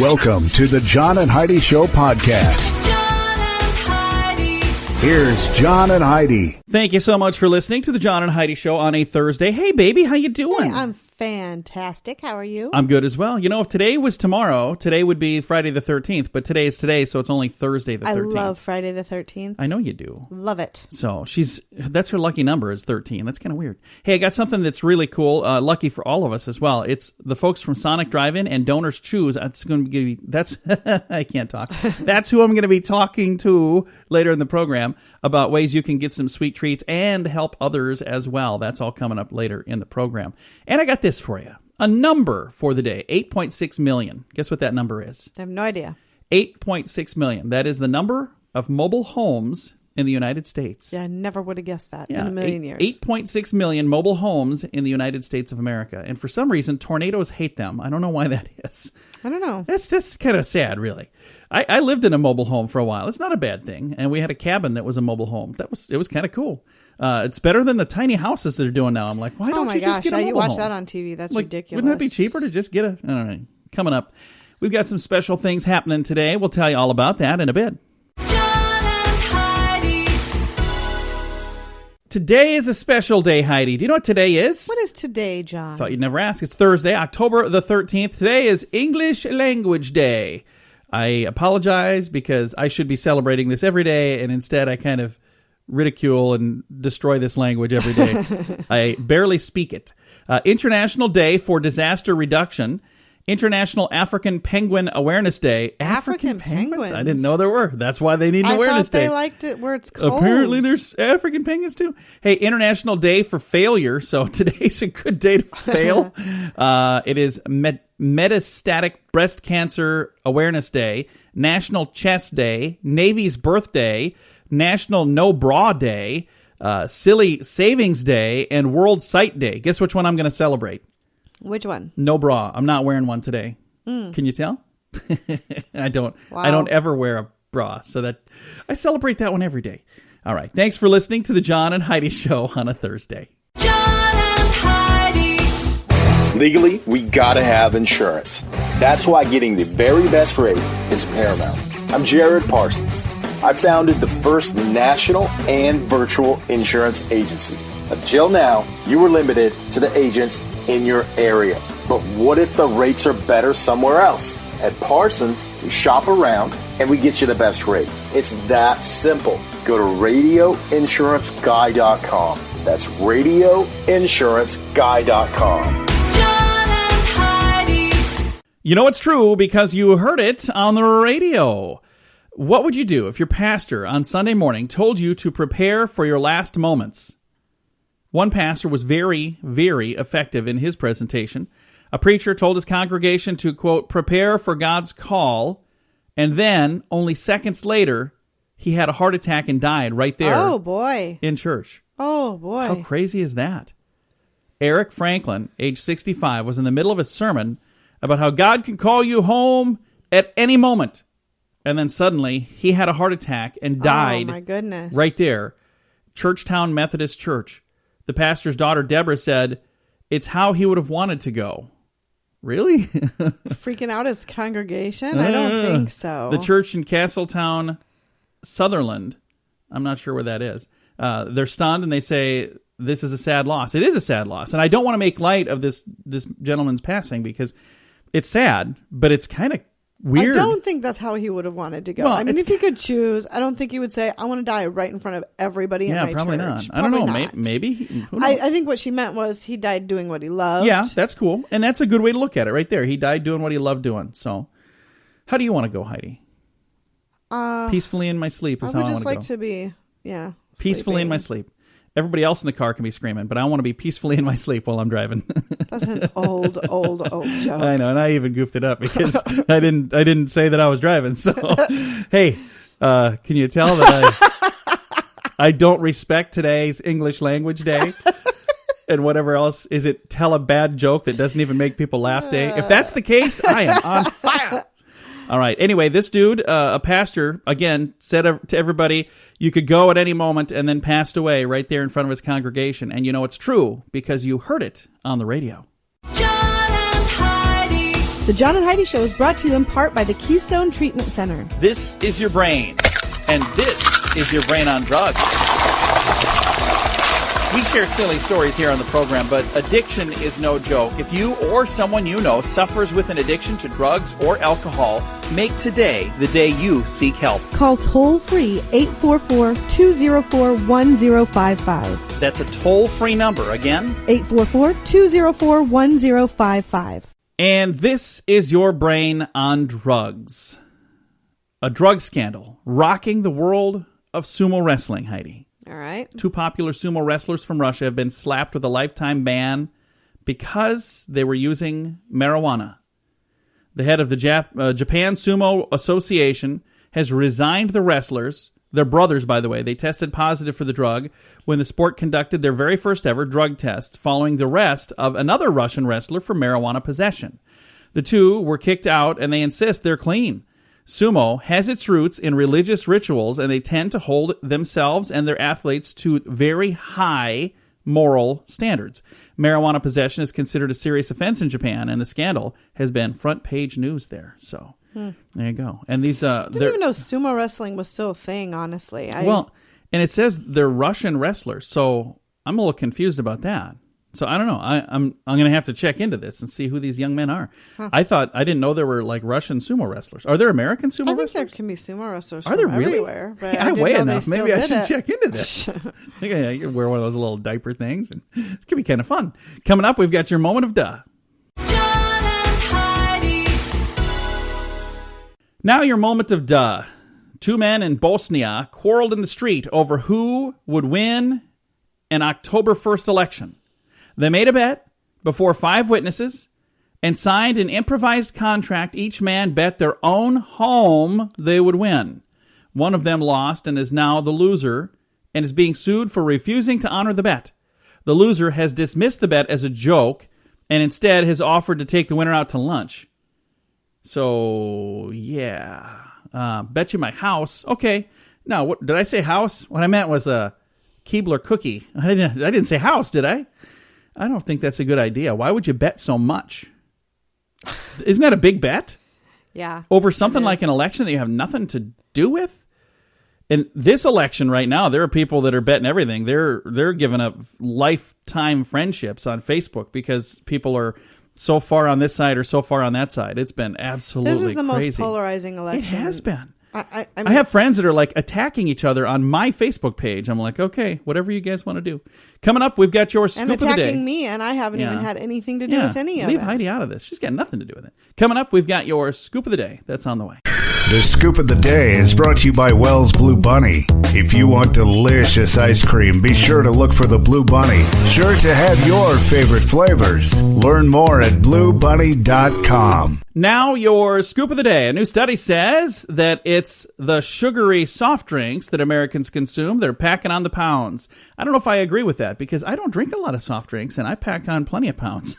Welcome to the John and Heidi Show podcast. John and Heidi. Here's John and Heidi. Thank you so much for listening to the John and Heidi Show on a Thursday. Hey, baby, how you doing? Hey, I'm fantastic. How are you? I'm good as well. You know, if today was tomorrow, today would be Friday the 13th, but today is today, so it's only Thursday the 13th. I love Friday the 13th. I know you do. Love it. So that's her lucky number is 13. That's kind of weird. Hey, I got something that's really cool, lucky for all of us as well. It's the folks from Sonic Drive-In and Donors Choose. I can't talk. That's who I'm going to be talking to later in the program about ways you can get some sweet treats and help others as well. That's all coming up later in the program. And I got this for you. A number for the day, 8.6 million. Guess what that number is? I have no idea. 8.6 million. That is the number of mobile homes in the United States. Yeah, I never would have guessed that in a million years. 8.6 million mobile homes in the United States of America. And for some reason, tornadoes hate them. I don't know why that is. I don't know. That's just kind of sad, really. I lived in a mobile home for a while. It's not a bad thing. And we had a cabin that was a mobile home. It was kind of cool. It's better than the tiny houses that they're doing now. I'm like, why don't you just get a mobile home? You watch that on TV. That's ridiculous. Wouldn't that be cheaper to just get a... I don't know. Coming up, we've got some special things happening today. We'll tell you all about that in a bit. John and Heidi. Today is a special day, Heidi. Do you know what today is? What is today, John? Thought you'd never ask. It's Thursday, October the 13th. Today is English Language Day. I apologize because I should be celebrating this every day, and instead I kind of ridicule and destroy this language every day. I barely speak it. International Day for Disaster Reduction. International African Penguin Awareness Day. African penguins? I didn't know there were. That's why they need an awareness day. I thought they liked it where it's cold. Apparently there's African penguins too. Hey, International Day for Failure. So today's a good day to fail. It is Metastatic Breast Cancer Awareness Day, National Chess Day, Navy's Birthday, National No Bra Day, Silly Savings Day, and World Sight Day. Guess which one I'm going to celebrate? Which one? No bra. I'm not wearing one today. Can you tell? I don't. Wow. I don't ever wear a bra, so that I celebrate that one every day. All right. Thanks for listening to the John and Heidi Show on a Thursday. John and Heidi. Legally, we gotta have insurance. That's why getting the very best rate is paramount. I'm Jared Parsons. I founded the first national and virtual insurance agency. Until now, you were limited to the agents in your area. But what if the rates are better somewhere else? At Parsons, we shop around and we get you the best rate. It's that simple. Go to radioinsuranceguy.com. That's radioinsuranceguy.com. John and Heidi. You know it's true because you heard it on the radio. What would you do if your pastor on Sunday morning told you to prepare for your last moments? One pastor was very, very effective in his presentation. A preacher told his congregation to, quote, prepare for God's call, and then, only seconds later, he had a heart attack and died right there. Oh, boy. In church. Oh, boy. How crazy is that? Eric Franklin, age 65, was in the middle of a sermon about how God can call you home at any moment. And then suddenly, he had a heart attack and died. Oh, my goodness. Right there. Churchtown Methodist Church. The pastor's daughter, Deborah, said, it's how he would have wanted to go. Really? Freaking out his congregation? I don't think so. The church in Castletown, Sutherland, I'm not sure where that is. They're stunned and they say, this is a sad loss. It is a sad loss. And I don't want to make light of this gentleman's passing because it's sad, but it's kind of weird. I don't think that's how he would have wanted to go. Well, I mean, if he could choose, I don't think he would say, I want to die right in front of everybody in my church. Yeah, probably not. I don't know. Maybe. I think what she meant was he died doing what he loved. Yeah, that's cool. And that's a good way to look at it right there. He died doing what he loved doing. So how do you want to go, Heidi? Peacefully in my sleep is how I want to go. I would just like to be, peacefully in my sleep. Everybody else in the car can be screaming, but I want to be peacefully in my sleep while I'm driving. That's an old joke. I know, and I even goofed it up because I didn't say that I was driving. So, hey, can you tell that I don't respect today's English Language Day and whatever else? Is it tell a bad joke that doesn't even make people laugh day? If that's the case, I am on fire. All right. Anyway, this dude, a pastor, again, said to everybody, you could go at any moment, and then passed away right there in front of his congregation. And you know it's true because you heard it on the radio. John and Heidi. The John and Heidi Show is brought to you in part by the Keystone Treatment Center. This is your brain, and this is your brain on drugs. We share silly stories here on the program, but addiction is no joke. If you or someone you know suffers with an addiction to drugs or alcohol, make today the day you seek help. Call toll-free 844-204-1055. That's a toll-free number. Again, 844-204-1055. And this is your brain on drugs. A drug scandal rocking the world of sumo wrestling, Heidi. All right. 2 popular sumo wrestlers from Russia have been slapped with a lifetime ban because they were using marijuana. The head of the Japan Sumo Association has resigned the wrestlers. They're brothers, by the way. They tested positive for the drug when the sport conducted their very first ever drug tests following the arrest of another Russian wrestler for marijuana possession. The two were kicked out, and they insist they're clean. Sumo has its roots in religious rituals, and they tend to hold themselves and their athletes to very high moral standards. Marijuana possession is considered a serious offense in Japan, and the scandal has been front page news there. So there you go. And these I didn't even know sumo wrestling was still a thing, honestly. And it says they're Russian wrestlers, so I'm a little confused about that. So I don't know. I'm going to have to check into this and see who these young men are. Huh. I didn't know there were like Russian sumo wrestlers. Are there American sumo wrestlers? I think there can be sumo wrestlers are there from really? everywhere. But I weigh enough. Maybe I should it. check into this. I think I could wear one of those little diaper things, and it's going to be kind of fun. Coming up, we've got your moment of duh. John and Heidi. Now your moment of duh. 2 men in Bosnia quarreled in the street over who would win an October 1st election. They made a bet before 5 witnesses and signed an improvised contract. Each man bet their own home they would win. One of them lost and is now the loser and is being sued for refusing to honor the bet. The loser has dismissed the bet as a joke and instead has offered to take the winner out to lunch. So, yeah. Bet you my house. Okay. Now, what did I say house? What I meant was a Keebler cookie. I didn't say house, did I? I don't think that's a good idea. Why would you bet so much? Isn't that a big bet? Yeah. Over something like an election that you have nothing to do with? In this election right now, there are people that are betting everything. They're giving up lifetime friendships on Facebook because people are so far on this side or so far on that side. It's been absolutely crazy. This is the most polarizing election. It has been. I have friends that are like attacking each other on my Facebook page. I'm like, okay, whatever you guys want to do. Coming up, we've got your scoop of the day. And attacking me, and I haven't even had anything to do with any of it. Leave Heidi out of this. She's got nothing to do with it. Coming up, we've got your scoop of the day. That's on the way. The Scoop of the Day is brought to you by Wells Blue Bunny. If you want delicious ice cream, be sure to look for the Blue Bunny. Sure to have your favorite flavors. Learn more at bluebunny.com. Now your scoop of the day. A new study says that it's the sugary soft drinks that Americans consume. They're packing on the pounds. I don't know if I agree with that because I don't drink a lot of soft drinks and I packed on plenty of pounds.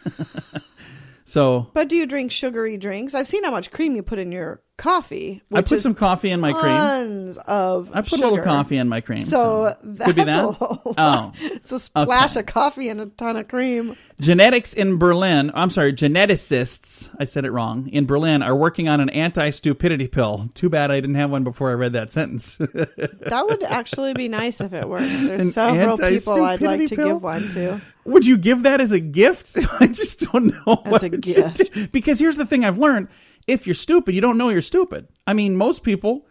But do you drink sugary drinks? I've seen how much cream you put in your coffee. I put some coffee in my cream. Tons of I put sugar. a little coffee in my cream. So that's could be that? a whole lot. It's a splash of coffee and a ton of cream. Geneticists, I said it wrong, in Berlin are working on an anti-stupidity pill. Too bad I didn't have one before I read that sentence. That would actually be nice if it works. There's several people I'd like to give one to. Would you give that as a gift? I just don't know. As a gift. Because here's the thing I've learned. If you're stupid, you don't know you're stupid. I mean, most people,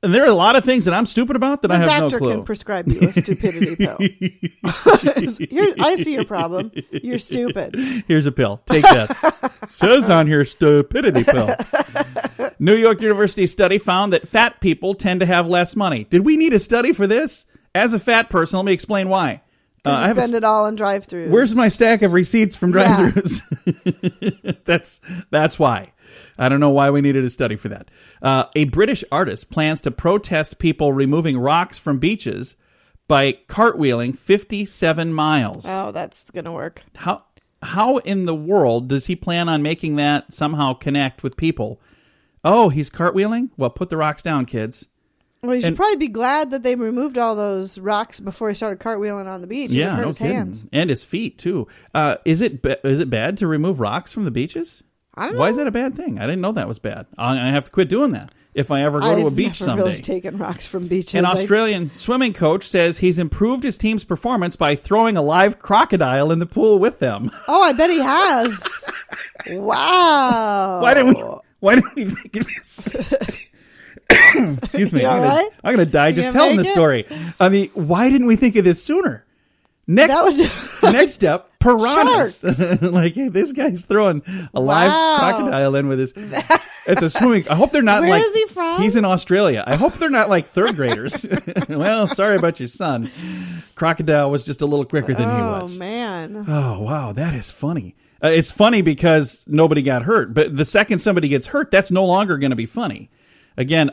and there are a lot of things that I'm stupid about that I have no clue. The doctor can prescribe you a stupidity pill. I see your problem. You're stupid. Here's a pill. Take this. Says on here, stupidity pill. New York University study found that fat people tend to have less money. Did we need a study for this? As a fat person, let me explain why. You spend it all on drive-thrus. Where's my stack of receipts from drive-thrus? Yeah. That's why. I don't know why we needed a study for that. A British artist plans to protest people removing rocks from beaches by cartwheeling 57 miles. Oh, that's going to work. How in the world does he plan on making that somehow connect with people? Oh, he's cartwheeling? Well, put the rocks down, kids. Well, you should probably be glad that they removed all those rocks before he started cartwheeling on the beach. Yeah, hurt no his kidding. hands. And his feet, too. Is it bad to remove rocks from the beaches? I don't know. Why is that a bad thing? I didn't know that was bad. I have to quit doing that if I ever go to a beach I've never someday. really taken rocks from beaches. An Australian swimming coach says he's improved his team's performance by throwing a live crocodile in the pool with them. Oh, I bet he has. Wow. Why didn't we think of this? Excuse me. You all right? I'm going to die just gonna telling make this it? story. I mean, why didn't we think of this sooner? Next step, piranhas. Like, hey, this guy's throwing a live crocodile in with his. It's a swimming. I hope they're not Where like. is he from? He's in Australia. I hope they're not like third graders. Well, sorry about your son. Crocodile was just a little quicker than he was. Oh, man. Oh, wow. That is funny. It's funny because nobody got hurt. But the second somebody gets hurt, that's no longer going to be funny. Again,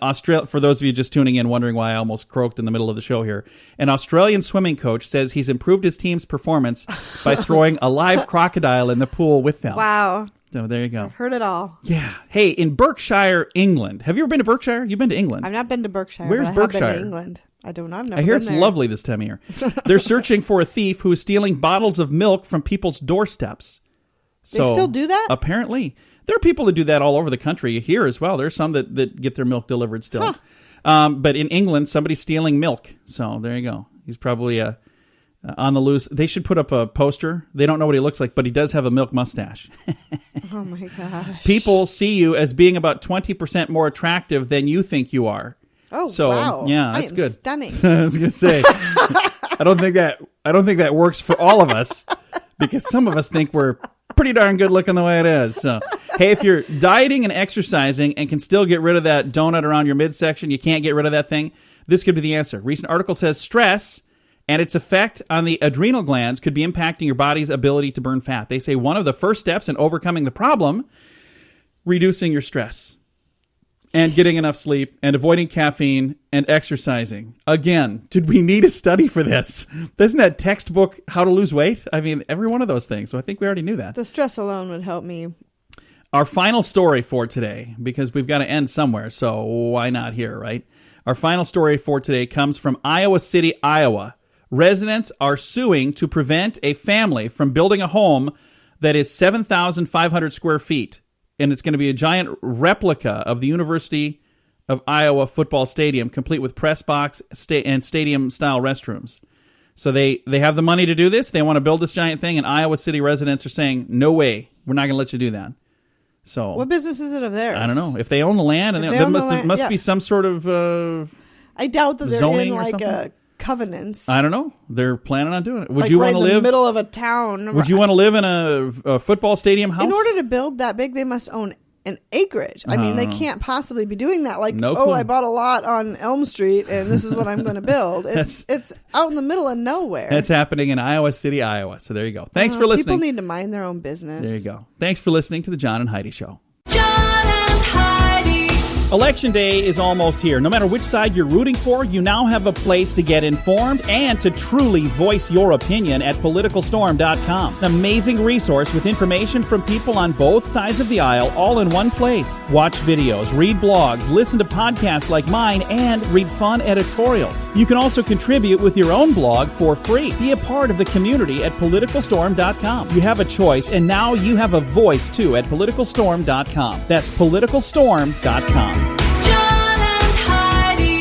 for those of you just tuning in, wondering why I almost croaked in the middle of the show here, an Australian swimming coach says he's improved his team's performance by throwing a live crocodile in the pool with them. Wow. So there you go. Heard it all. Yeah. Hey, in Berkshire, England. Have you ever been to Berkshire? You've been to England. I've not been to Berkshire. Where's but I have been Berkshire? to England. I don't know. I've never I hear been it's there. lovely this time of year. They're searching for a thief who is stealing bottles of milk from people's doorsteps. They still do that? Apparently. There are people that do that all over the country here as well. There's some that get their milk delivered still. But in England, somebody's stealing milk. So there you go. He's probably on the loose. They should put up a poster. They don't know what he looks like, but he does have a milk mustache. Oh, my gosh. People see you as being about 20% more attractive than you think you are. Oh, So, wow. yeah, I that's am good. Stunning. I was going to say, I don't think that works for all of us because some of us think we're pretty darn good looking the way it is. So, hey, if you're dieting and exercising and can still get rid of that donut around your midsection, you can't get rid of that thing, this could be the answer. Recent article says stress and its effect on the adrenal glands could be impacting your body's ability to burn fat. They say one of the first steps in overcoming the problem, reducing your stress and getting enough sleep and avoiding caffeine and exercising. Again, did we need a study for this? Isn't that textbook how to lose weight? I mean, every one of those things. So I think we already knew that. The stress alone would help me. Our final story for today, because we've got to end somewhere, so why not here, right? Our final story for today comes from Iowa City, Iowa. Residents are suing to prevent a family from building a home that is 7,500 square feet. And it's going to be a giant replica of the University of Iowa football stadium, complete with press box and stadium-style restrooms. So they have the money to do this. They want to build this giant thing, and Iowa City residents are saying, no way, we're not going to let you do that. So What business is it of theirs? I don't know. If they own the land, and there must be some sort of I doubt that they're zoning in or like something? a covenants. I don't know. They're planning on doing it. Would like you right want to in the live? middle of a town? Would you want to live in a football stadium house? In order to build that big, they must own an acreage. I mean, they can't possibly be doing that. Like, No clue. I bought a lot on Elm Street, and this is what I'm going to build. It's out in the middle of nowhere. That's happening in Iowa City, Iowa. So there you go. Thanks for listening. People need to mind their own business. There you go. Thanks for listening to the John and Heidi Show. John and Heidi. Election day is almost here. No matter which side you're rooting for, you now have a place to get informed and to truly voice your opinion at PoliticalStorm.com. An amazing resource with information from people on both sides of the aisle all in one place. Watch videos, read blogs, listen to podcasts like mine, and read fun editorials. You can also contribute with your own blog for free. Be a part of the community at PoliticalStorm.com. You have a choice, and now you have a voice too at PoliticalStorm.com. That's PoliticalStorm.com. John and Heidi.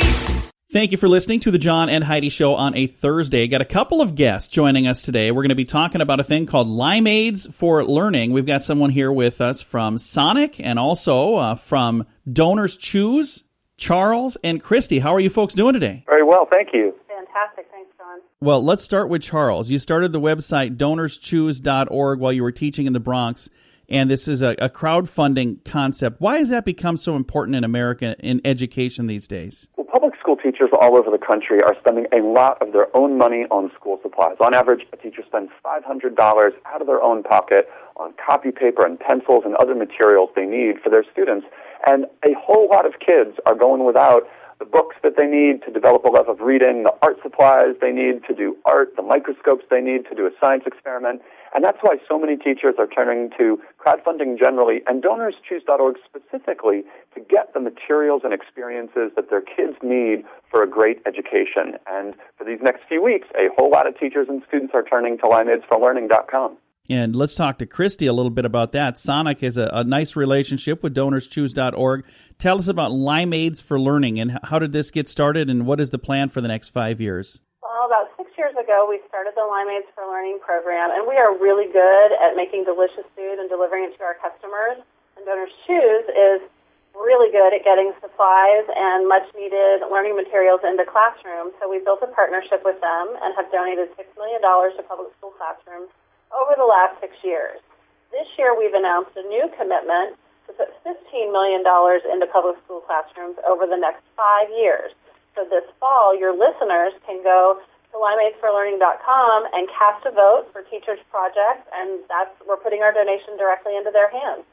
Thank you for listening to the John and Heidi Show on a Thursday. Got a couple of guests joining us today. We're going to be talking about a thing called Limeades For Learning. We've got someone here with us from Sonic and also from Donors Choose, Charles and Christie. How are you folks doing today? Very well, thank you. Fantastic. Thanks, John. Well, let's start with Charles. You started the website DonorsChoose.org while you were teaching in the Bronx, and this is a crowdfunding concept. Why has that become so important in America in education these days? Well, public school teachers all over the country are spending a lot of their own money on school supplies. On average, a teacher spends $500 out of their own pocket on copy paper and pencils and other materials they need for their students. And a whole lot of kids are going without the books that they need to develop a love of reading, the art supplies they need to do art, the microscopes they need to do a science experiment. And that's why so many teachers are turning to crowdfunding generally and DonorsChoose.org specifically to get the materials and experiences that their kids need for a great education. And for these next few weeks, a whole lot of teachers and students are turning to LimeadesForLearning.com. And let's talk to Christy a little bit about that. Sonic is a nice relationship with DonorsChoose.org. Tell us about Limeades For Learning, and how did this get started, and what is the plan for the next 5 years? Well, about 6 years ago, we started the Limeades For Learning program, and we are really good at making delicious food and delivering it to our customers. And Donors Choose is really good at getting supplies and much-needed learning materials into classrooms. So we built a partnership with them and have donated $6 million to public school classrooms over the last 6 years. This year, we've announced a new commitment to put $15 million into public school classrooms over the next 5 years. So this fall, your listeners can go to limeadesforlearning.com and cast a vote for Teachers Project, and we're putting our donation directly into their hands.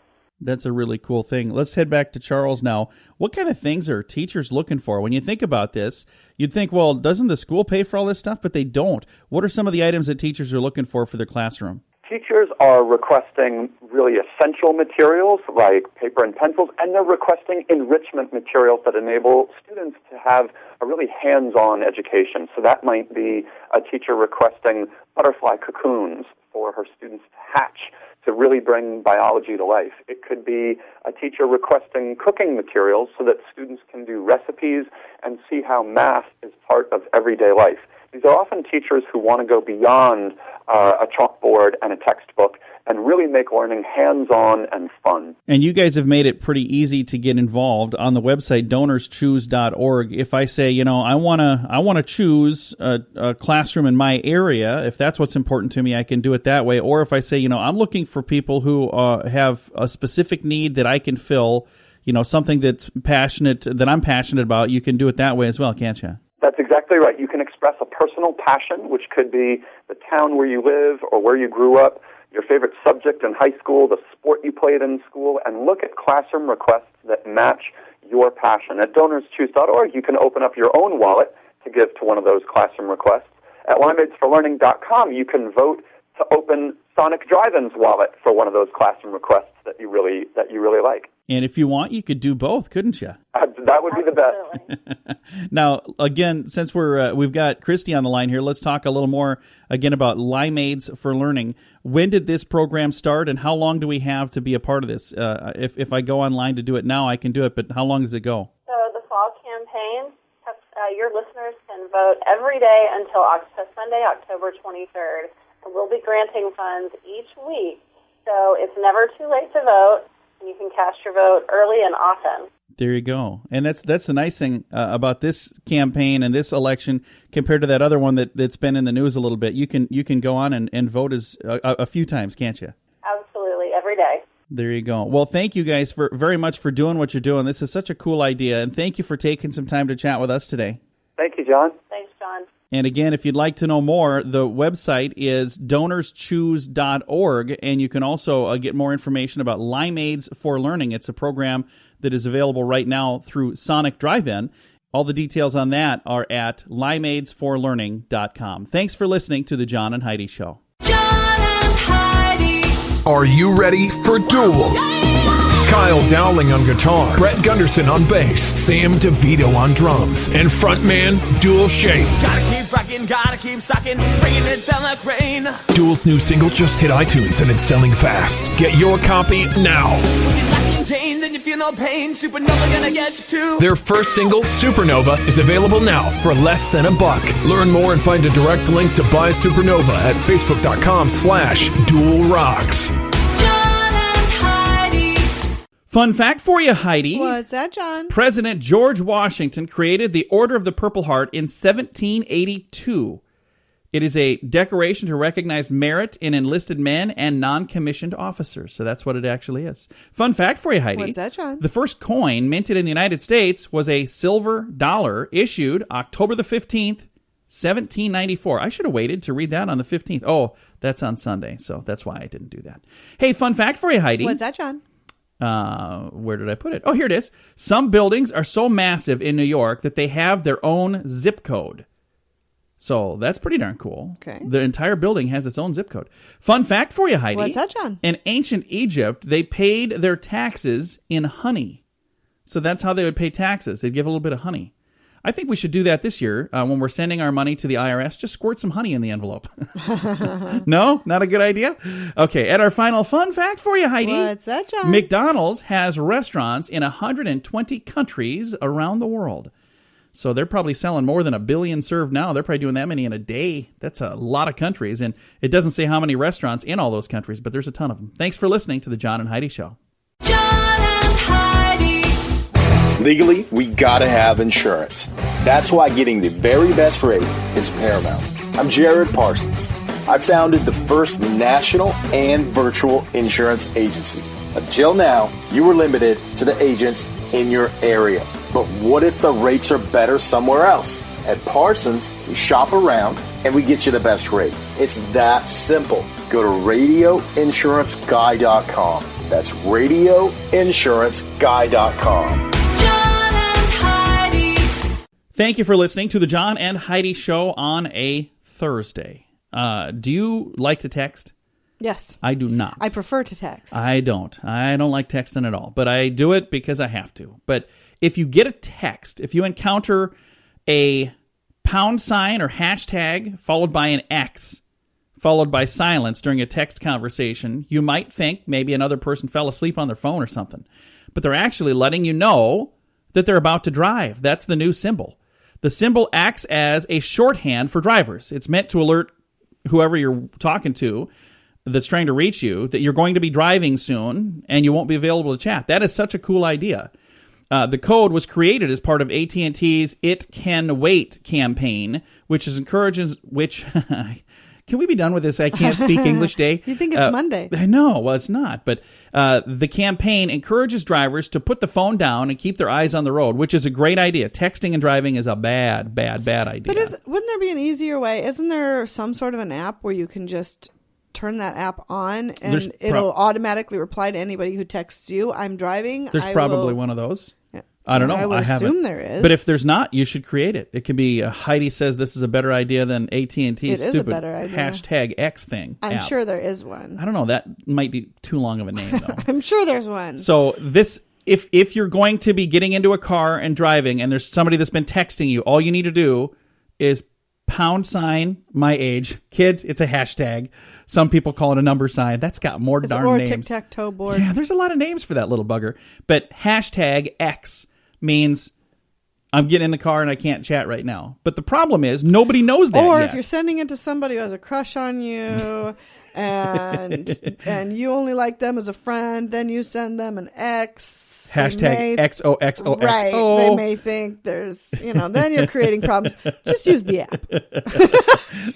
That's a really cool thing. Let's head back to Charles now. What kind of things are teachers looking for? When you think about this, you'd think, well, doesn't the school pay for all this stuff? But they don't. What are some of the items that teachers are looking for their classroom? Teachers are requesting really essential materials like paper and pencils, and they're requesting enrichment materials that enable students to have a really hands-on education. So that might be a teacher requesting butterfly cocoons for her students to hatch to really bring biology to life. It could be a teacher requesting cooking materials so that students can do recipes and see how math is part of everyday life. These are often teachers who want to go beyond a chalkboard and a textbook and really make learning hands-on and fun. And you guys have made it pretty easy to get involved on the website DonorsChoose.org. If I say, I want to choose a classroom in my area, if that's what's important to me, I can do it that way. Or if I say, I'm looking for people who have a specific need that I can fill, something that I'm passionate about, you can do it that way as well, can't you? That's exactly right. You can express a personal passion, which could be the town where you live or where you grew up, your favorite subject in high school, the sport you played in school, and look at classroom requests that match your passion. At DonorsChoose.org, you can open up your own wallet to give to one of those classroom requests. At LimeadesForLearning.com, you can vote to open Sonic Drive-In's wallet for one of those classroom requests that you really like. And if you want, you could do both, couldn't you? That would be the best. Now, again, since we've got Christy on the line here, let's talk a little more again about Limeades For Learning. When did this program start, and how long do we have to be a part of this? If I go online to do it now, I can do it, but how long does it go? So the fall campaign, your listeners can vote every day until Sunday, October 23rd. And we'll be granting funds each week, so it's never too late to vote. You can cast your vote early and often. There you go. And that's the nice thing about this campaign and this election compared to that other one that's been in the news a little bit. You can go on and vote a few times, can't you? Absolutely, every day. There you go. Well, thank you guys very much for doing what you're doing. This is such a cool idea, and thank you for taking some time to chat with us today. Thank you, John. Thanks, John. And again, if you'd like to know more, the website is DonorsChoose.org, and you can also get more information about Limeades For Learning. It's a program that is available right now through Sonic Drive-In. All the details on that are at limeadesforlearning.com. Thanks for listening to The John and Heidi Show. John and Heidi. Are you ready for Duel? Kyle Dowling on guitar, Brett Gunderson on bass, Sam DeVito on drums, and frontman Duel Shape. Gotta keep rocking, gotta keep sucking, bringing it down like rain. Duel's new single just hit iTunes and it's selling fast. Get your copy now. You're lacking chains and you feel no pain. Supernova gonna get you too. Their first single, Supernova, is available now for less than $1. Learn more and find a direct link to buy Supernova at facebook.com/DuelRocks. Fun fact for you, Heidi. What's that, John? President George Washington created the Order of the Purple Heart in 1782. It is a decoration to recognize merit in enlisted men and non-commissioned officers. So that's what it actually is. Fun fact for you, Heidi. What's that, John? The first coin minted in the United States was a silver dollar issued October the 15th, 1794. I should have waited to read that on the 15th. Oh, that's on Sunday, so that's why I didn't do that. Hey, fun fact for you, Heidi. What's that, John? Where did I put it? Oh, here it is. Some buildings are so massive in New York that they have their own zip code. So that's pretty darn cool. Okay. The entire building has its own zip code. Fun fact for you, Heidi. What's that, John? In ancient Egypt, they paid their taxes in honey. So that's how they would pay taxes. They'd give a little bit of honey. I think we should do that this year when we're sending our money to the IRS. Just squirt some honey in the envelope. No? Not a good idea? Okay, and our final fun fact for you, Heidi. What's that, John? McDonald's has restaurants in 120 countries around the world. So they're probably selling more than 1 billion served now. They're probably doing that many in a day. That's a lot of countries. And it doesn't say how many restaurants in all those countries, but there's a ton of them. Thanks for listening to the John and Heidi Show. John and Heidi. Legally, we gotta have insurance. That's why getting the very best rate is paramount. I'm Jared Parsons. I founded the first national and virtual insurance agency. Until now, you were limited to the agents in your area. But what if the rates are better somewhere else? At Parsons, we shop around and we get you the best rate. It's that simple. Go to radioinsuranceguy.com. That's radioinsuranceguy.com. John and Heidi. Thank you for listening to the John and Heidi Show on a Thursday. Do you like to text? Yes. I do not. I prefer to text. I don't like texting at all, but I do it because I have to. But if you get a text, if you encounter a pound sign or hashtag followed by an X, followed by silence during a text conversation, you might think maybe another person fell asleep on their phone or something. But they're actually letting you know that they're about to drive. That's the new symbol. The symbol acts as a shorthand for drivers. It's meant to alert whoever you're talking to that's trying to reach you that you're going to be driving soon and you won't be available to chat. That is such a cool idea. The code was created as part of AT&T's It Can Wait campaign, which encourages. Can we be done with this I can't speak English day? You think it's Monday. I know. Well, it's not. But the campaign encourages drivers to put the phone down and keep their eyes on the road, which is a great idea. Texting and driving is a bad idea. But wouldn't there be an easier way? Isn't there some sort of an app where you can just turn that app on and it'll automatically reply to anybody who texts you, I'm driving? There's probably one of those. I don't know. I would haven't. assume there is. But if there's not, you should create it. It can be Heidi says this is a better idea than AT&T's stupid hashtag X thing. I'm app. sure there is one. I don't know. That might be too long of a name, though. I'm sure there's one. So this, if you're going to be getting into a car and driving and there's somebody that's been texting you, all you need to do is pound sign my age. Kids, it's a hashtag. Some people call it a number sign. That's got more darn names. Or tic-tac-toe board. Yeah, there's a lot of names for that little bugger. But hashtag X means I'm getting in the car and I can't chat right now. But the problem is nobody knows that Or yet. if you're sending it to somebody who has a crush on you and you only like them as a friend, then you send them an X. Hashtag XOXOXO. Right. They may think there's, then you're creating problems. Just use the app.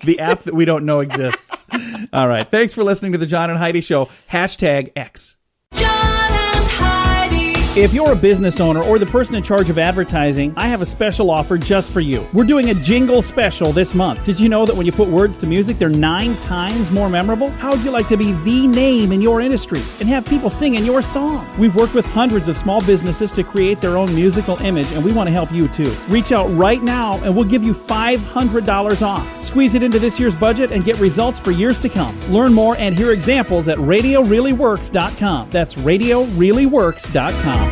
The app that we don't know exists. All right. Thanks for listening to the John and Heidi Show. Hashtag X. John and Heidi. If you're a business owner or the person in charge of advertising, I have a special offer just for you. We're doing a jingle special this month. Did you know that when you put words to music, they're 9 times more memorable? How would you like to be the name in your industry and have people singing your song? We've worked with hundreds of small businesses to create their own musical image, and we want to help you too. Reach out right now and we'll give you $500 off. Squeeze it into this year's budget and get results for years to come. Learn more and hear examples at RadioReallyWorks.com. That's RadioReallyWorks.com.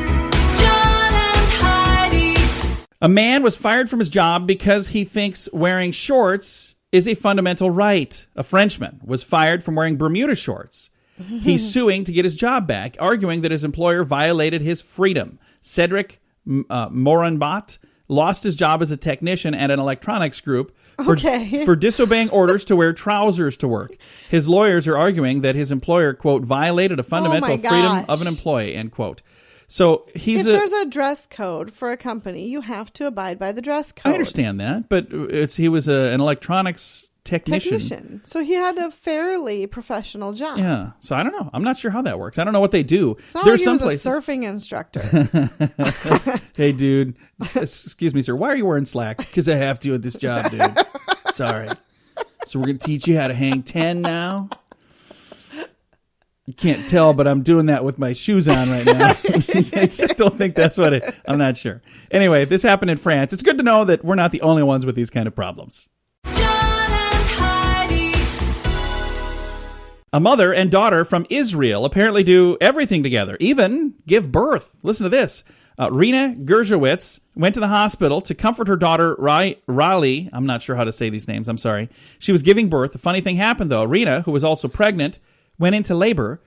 A man was fired from his job because he thinks wearing shorts is a fundamental right. A Frenchman was fired from wearing Bermuda shorts. He's suing to get his job back, arguing that his employer violated his freedom. Cedric Moranbot lost his job as a technician at an electronics group for disobeying orders to wear trousers to work. His lawyers are arguing that his employer, quote, violated a fundamental freedom of an employee, end quote. So if there's a dress code for a company, you have to abide by the dress code. I understand that, but he was an electronics technician. So he had a fairly professional job. Yeah. So I don't know. I'm not sure how that works. I don't know what they do. It's not like he was a surfing instructor. Hey, dude. Excuse me, sir. Why are you wearing slacks? Because I have to at this job, dude. Sorry. So we're going to teach you how to hang 10 now? You can't tell, but I'm doing that with my shoes on right now. I just don't think that's what I'm not sure. Anyway, this happened in France. It's good to know that we're not the only ones with these kind of problems. John and Heidi. A mother and daughter from Israel apparently do everything together, even give birth. Listen to this. Rena Gershowitz went to the hospital to comfort her daughter, Riley. I'm not sure how to say these names. I'm sorry. She was giving birth. A funny thing happened, though. Rena, who was also pregnant, went into labor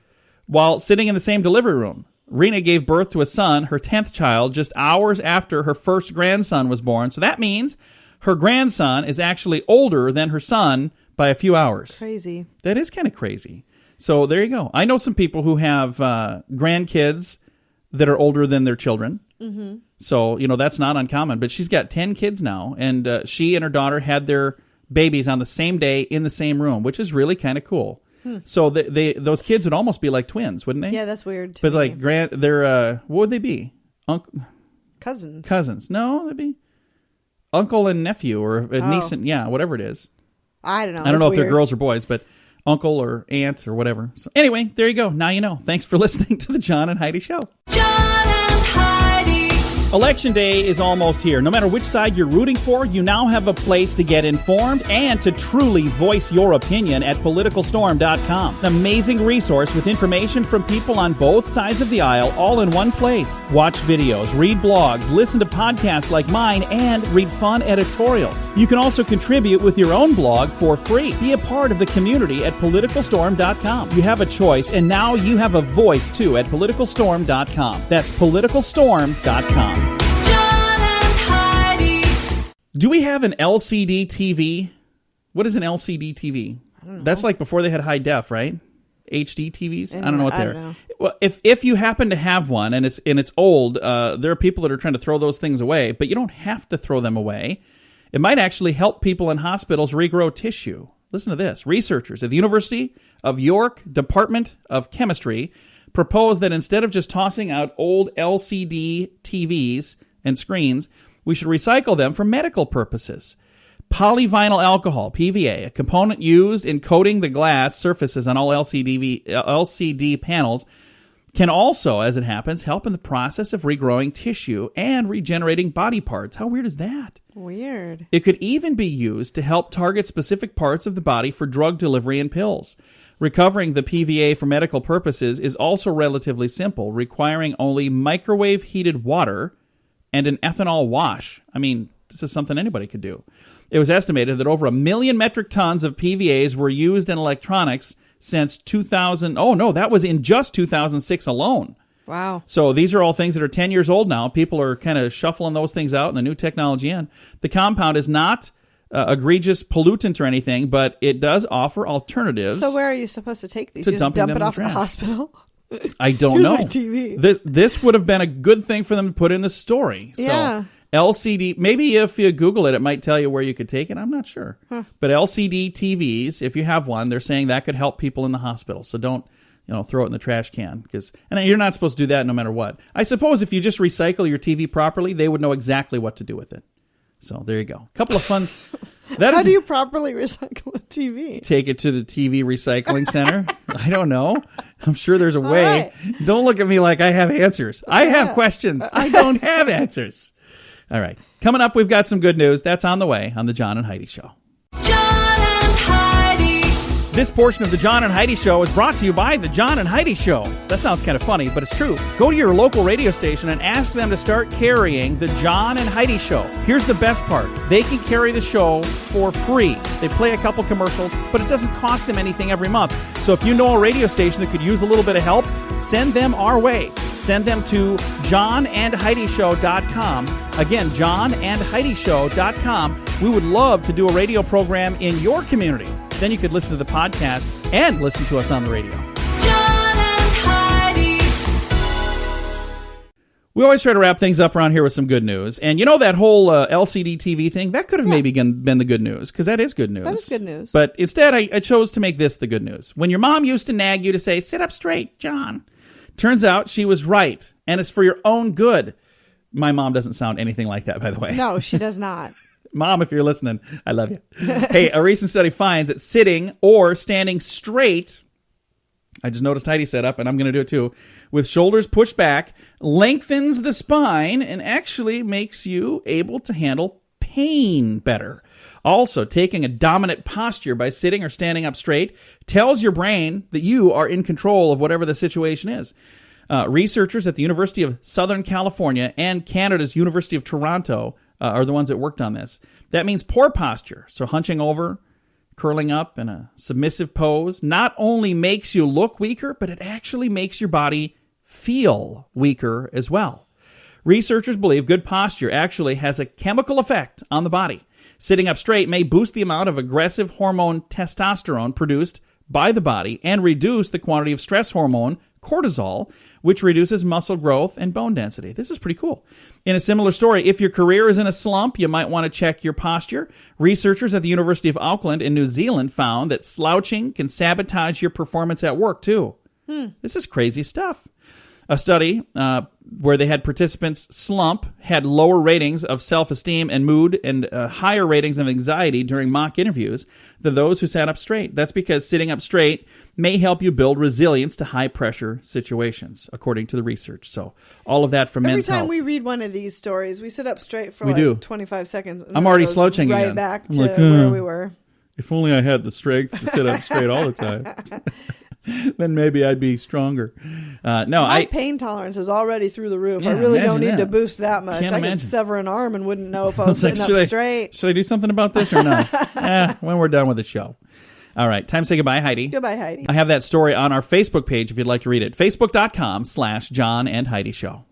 while sitting in the same delivery room. Rena gave birth to a son, her 10th child, just hours after her first grandson was born. So that means her grandson is actually older than her son by a few hours. Crazy. That is kind of crazy. So there you go. I know some people who have grandkids that are older than their children. Mm-hmm. So, that's not uncommon. But she's got 10 kids now, and she and her daughter had their babies on the same day in the same room, which is really kind of cool. So those kids would almost be like twins, wouldn't they? Yeah, that's weird. But like they're what would they be? Cousins. Cousins? No, they'd be uncle and nephew, or niece and whatever it is. I don't know. I don't know if they're girls or boys, but uncle or aunt or whatever. So anyway, there you go. Now you know. Thanks for listening to the John and Heidi Show. John and Heidi. Election day is almost here. No matter which side you're rooting for, you now have a place to get informed and to truly voice your opinion at PoliticalStorm.com. An amazing resource with information from people on both sides of the aisle, all in one place. Watch videos, read blogs, listen to podcasts like mine, and read fun editorials. You can also contribute with your own blog for free. Be a part of the community at PoliticalStorm.com. You have a choice, and now you have a voice too at PoliticalStorm.com. That's PoliticalStorm.com. Do we have an LCD TV? What is an LCD TV? I don't know. That's like before they had high def, right? HD TVs? I don't know what they're. Know. Well, if you happen to have one and it's old, there are people that are trying to throw those things away, but you don't have to throw them away. It might actually help people in hospitals regrow tissue. Listen to this. Researchers at the University of York Department of Chemistry propose that instead of just tossing out old LCD TVs and screens, we should recycle them for medical purposes. Polyvinyl alcohol, PVA, a component used in coating the glass surfaces on all LCD panels, can also, as it happens, help in the process of regrowing tissue and regenerating body parts. How weird is that? Weird. It could even be used to help target specific parts of the body for drug delivery and pills. Recovering the PVA for medical purposes is also relatively simple, requiring only microwave-heated water and an ethanol wash. I mean, this is something anybody could do. It was estimated that over 1 million metric tons of PVAs were used in electronics since 2000. Oh, no, that was in just 2006 alone. Wow. So these are all things that are 10 years old now. People are kind of shuffling those things out and the new technology in. The compound is not egregious pollutant or anything, but it does offer alternatives. So where are you supposed to take these? To You just dumping dump them it in off the at the trash. hospital? I don't Here's know. my TV. This would have been a good thing for them to put in the story. So Yeah. LCD, maybe if you Google it, it might tell you where you could take it. I'm not sure. But LCD TVs, if you have one, they're saying that could help people in the hospital. So don't, throw it in the trash can. And you're not supposed to do that no matter what. I suppose if you just recycle your TV properly, they would know exactly what to do with it. So there you go. A couple of fun. How do you properly recycle a TV? Take it to the TV recycling center? I don't know. I'm sure there's a way. Right. Don't look at me like I have answers. I have questions. I don't have answers. All right. Coming up, we've got some good news. That's on the way on the John and Heidi Show. John and Heidi. This portion of the John and Heidi Show is brought to you by the John and Heidi Show. That sounds kind of funny, but it's true. Go to your local radio station and ask them to start carrying the John and Heidi Show. Here's the best part. They can carry the show for free. They play a couple commercials, but it doesn't cost them anything every month. So if you know a radio station that could use a little bit of help, send them our way. Send them to johnandheidishow.com. Again, johnandheidishow.com. We would love to do a radio program in your community. Then you could listen to the podcast and listen to us on the radio. John and Heidi. We always try to wrap things up around here with some good news. And that whole LCD TV thing, that could have maybe been the good news, because that is good news. That is good news. But instead, I chose to make this the good news. When your mom used to nag you to say, "Sit up straight, John," turns out she was right, and it's for your own good. My mom doesn't sound anything like that, by the way. No, she does not. Mom, if you're listening, I love you. Hey, a recent study finds that sitting or standing straight, I just noticed Heidi set up, and I'm going to do it too, with shoulders pushed back, lengthens the spine and actually makes you able to handle pain better. Also, taking a dominant posture by sitting or standing up straight tells your brain that you are in control of whatever the situation is. Researchers at the University of Southern California and Canada's University of Toronto are the ones that worked on this. That means poor posture, so hunching over, curling up in a submissive pose, not only makes you look weaker, but it actually makes your body feel weaker as well. Researchers believe good posture actually has a chemical effect on the body. Sitting up straight may boost the amount of aggressive hormone testosterone produced by the body and reduce the quantity of stress hormone cortisol, which reduces muscle growth and bone density. This is pretty cool. In a similar story, if your career is in a slump, you might want to check your posture. Researchers at the University of Auckland in New Zealand found that slouching can sabotage your performance at work, too. This is crazy stuff. A study where they had participants slump had lower ratings of self-esteem and mood and higher ratings of anxiety during mock interviews than those who sat up straight. That's because sitting up straight may help you build resilience to high-pressure situations, according to the research. So all of that from Men's Health. Every time we read one of these stories, we sit up straight for like 25 seconds. And I'm already it goes slouching right again. back I'm to like, where we were. If only I had the strength to sit up straight all the time. Then maybe I'd be stronger. My pain tolerance is already through the roof. Yeah, I really don't imagine need that. to boost that much. Can't I imagine. could sever an arm and wouldn't know if I was It's like, sitting up straight. Should I do something about this or not? When we're done with the show. All right, time to say goodbye, Heidi. Goodbye, Heidi. I have that story on our Facebook page if you'd like to read it. Facebook.com/John and Heidi Show.